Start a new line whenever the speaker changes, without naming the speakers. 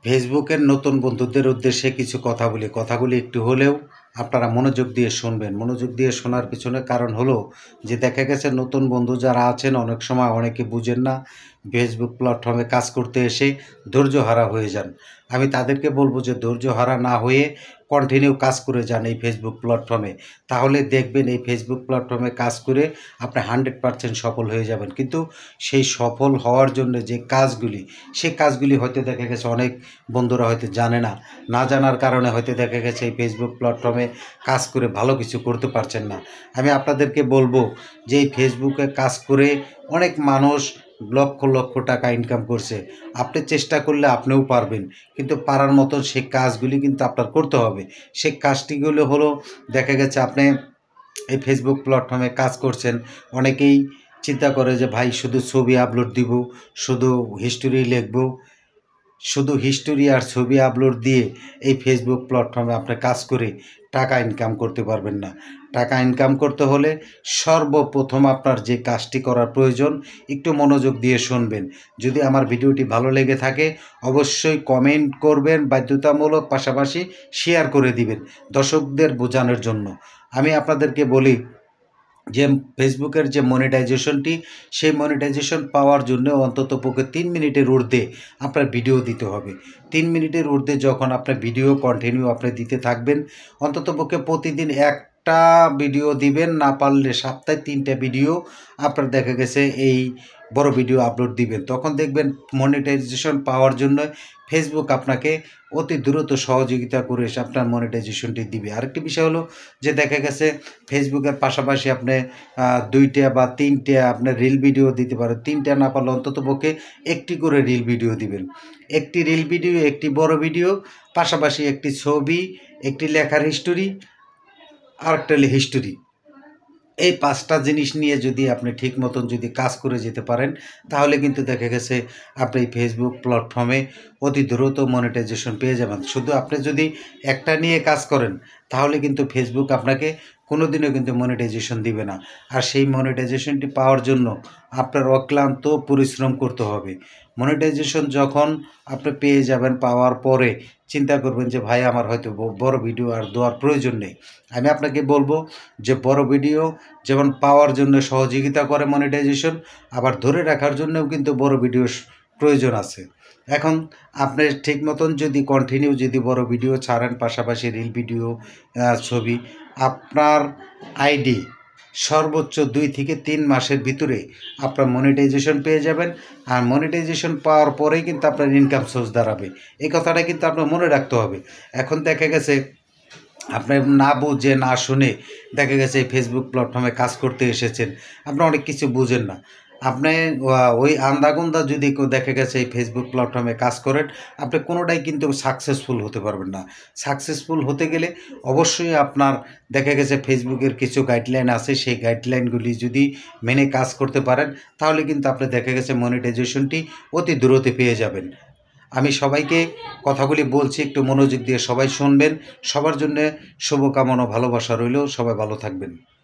ফেসবুকের নতুন বন্ধুদের উদ্দেশ্যে কিছু কথা বলি। কথাগুলি একটু হলেও আপনারা মনোযোগ দিয়ে শুনবেন। মনোযোগ দিয়ে শোনার পিছনে কারণ হলো যে দেখা গেছে নতুন বন্ধু যারা আছেন অনেক সময় অনেকে বুঝেন না। ফেসবুক প্ল্যাটফর্মে কাজ করতে এসে ধৈর্যহারা হয়ে যান। আমি তাদেরকে বলব যে ধৈর্যহারা না হয়ে কন্টিনিউ কাজ করে যান এই ফেসবুক প্ল্যাটফর্মে। তাহলে দেখবেন এই ফেসবুক প্ল্যাটফর্মে কাজ করে আপনি 100% সফল হয়ে যাবেন। কিন্তু সেই সফল হওয়ার জন্য যে কাজগুলি, সেই কাজগুলি হয়তো দেখা গেছে অনেক বন্ধুরা হয়তো জানে না। না জানার কারণে হয়তো দেখা গেছে এই ফেসবুক প্ল্যাটফর্মে কাজ করে ভালো কিছু করতে পারছেন না। আমি আপনাদেরকে বলব যে এই ফেসবুকে কাজ করে অনেক মানুষ লক্ষ লক্ষ টাকা ইনকাম করছে। আপনি চেষ্টা করলে আপনিও পারবেন, কিন্তু পারার মতন সেই কাজগুলি কিন্তু আপনার করতে হবে। সেই কাজটিগুলো হলো দেখা গেছে আপনি এই ফেসবুক প্ল্যাটফর্মে কাজ করছেন। অনেকেই চিন্তা করে যে ভাই শুধু ছবি আপলোড দিব, শুধু হিস্টোরি লিখব। শুধু হিস্টোরি আর ছবি আপলোড দিয়ে এই ফেসবুক প্ল্যাটফর্মে আপনি কাজ করে টাকা ইনকাম করতে পারবেন না। টাকা ইনকাম করতে হলে সর্বপ্রথম আপনার যে কাজটি করার প্রয়োজন, একটু মনোযোগ দিয়ে শুনবেন। যদি আমার ভিডিওটি ভালো লেগে থাকে অবশ্যই কমেন্ট করবেন বাধ্যতামূলক, পাশাপাশি শেয়ার করে দিবেন দর্শকদের বোঝানোর জন্য। আমি আপনাদেরকে বলি যে ফেসবুকের যে মনিটাইজেশনটি, সেই মনিটাইজেশন পাওয়ার জন্য অন্ততপক্ষে 3 মিনিটের ঊর্ধ্বে আপনার ভিডিও দিতে হবে। 3 মিনিটের ঊর্ধ্বে যখন আপনার ভিডিও কন্টিনিউ আপনি দিতে থাকবেন, অন্ততপক্ষে প্রতিদিন একটা ভিডিও দিবেন, না পারলে সপ্তাহে 3টা ভিডিও আপনার দেখা গেছে এই বড় ভিডিও আপলোড দিবেন। তখন দেখবেন মনিটাইজেশন পাওয়ার জন্য ফেসবুক আপনাকে অতি দ্রুত সহযোগিতা করে এসে আপনার মনিটাইজেশনটি দিবে। আরেকটি বিষয় হলো যে দেখা গেছে ফেসবুকের পাশাপাশি আপনি 2টা বা 3টে আপনার রিল ভিডিও দিতে পারেন। 3টা না পারলে অন্ততপক্ষে 1টি করে রিল ভিডিও দিবেন। 1টি রিল ভিডিও, 1টি বড় ভিডিও, পাশাপাশি 1টি ছবি, 1টি লেখার হিস্টোরি, আরেকটা হলো হিস্টোরি। এই 5টা জিনিস নিয়ে যদি আপনি ঠিক মতন যদি কাজ করে যেতে পারেন, তাহলে কিন্তু দেখা গেছে আপনি ফেসবুক প্ল্যাটফর্মে অতি দ্রুত মনিটাইজেশন পেয়ে যাবেন। শুধু আপনি যদি একটা নিয়ে কাজ করেন, তাহলে কিন্তু ফেসবুক আপনাকে কোনোদিনও কিন্তু মনিটাইজেশন দিবে না। আর সেই মনিটাইজেশনটি পাওয়ার জন্য আপনার অক্লান্ত পরিশ্রম করতে হবে। মনিটাইজেশন যখন আপনি পেয়ে যাবেন, পাওয়ার পরে চিন্তা করবেন যে ভাই আমার হয়তো বড় ভিডিও আর দেওয়ার প্রয়োজন নেই। আমি আপনাকে বলবো যে বড় ভিডিও যেমন পাওয়ার জন্য সহযোগিতা করে মনিটাইজেশন, আবার ধরে রাখার জন্যও কিন্তু বড় ভিডিও প্রয়োজন আছে। এখন আপনি ঠিক মতন যদি কন্টিনিউ যদি বড় ভিডিও ছাড়েন, পাশাপাশি রিল ভিডিও, ছবি, আপনার আইডি সর্বোচ্চ 2 থেকে 3 মাসের ভিতরে আপনার মনিটাইজেশন পেয়ে যাবেন। আর মনিটাইজেশন পাওয়ার পরেই কিন্তু আপনার ইনকাম সোর্স দাঁড়াবে। এই কথাটা কিন্তু আপনার মনে রাখতে হবে। এখন দেখা গেছে আপনি না বুঝে না শুনে দেখা গেছে এই ফেসবুক প্ল্যাটফর্মে কাজ করতে এসেছেন, আপনি অনেক কিছু বুঝেন না। আপনি ওই আন্ধাগুন্দা যদি কেউ দেখা গেছে এই ফেসবুক প্ল্যাটফর্মে কাজ করেন, আপনি কোনোটাই কিন্তু সাকসেসফুল হতে পারবেন না। সাকসেসফুল হতে গেলে অবশ্যই আপনার দেখা গেছে ফেসবুকের কিছু গাইডলাইন আছে, সেই গাইডলাইনগুলি যদি মেনে কাজ করতে পারেন, তাহলে কিন্তু আপনি দেখা গেছে মনিটাইজেশনটি অতি দ্রুত পেয়ে যাবেন। আমি সবাইকে কথাগুলি বলছি, একটু মনোযোগ দিয়ে সবাই শুনবেন। সবার জন্যে শুভকামনা, ভালোবাসা রইল। সবাই ভালো থাকবেন।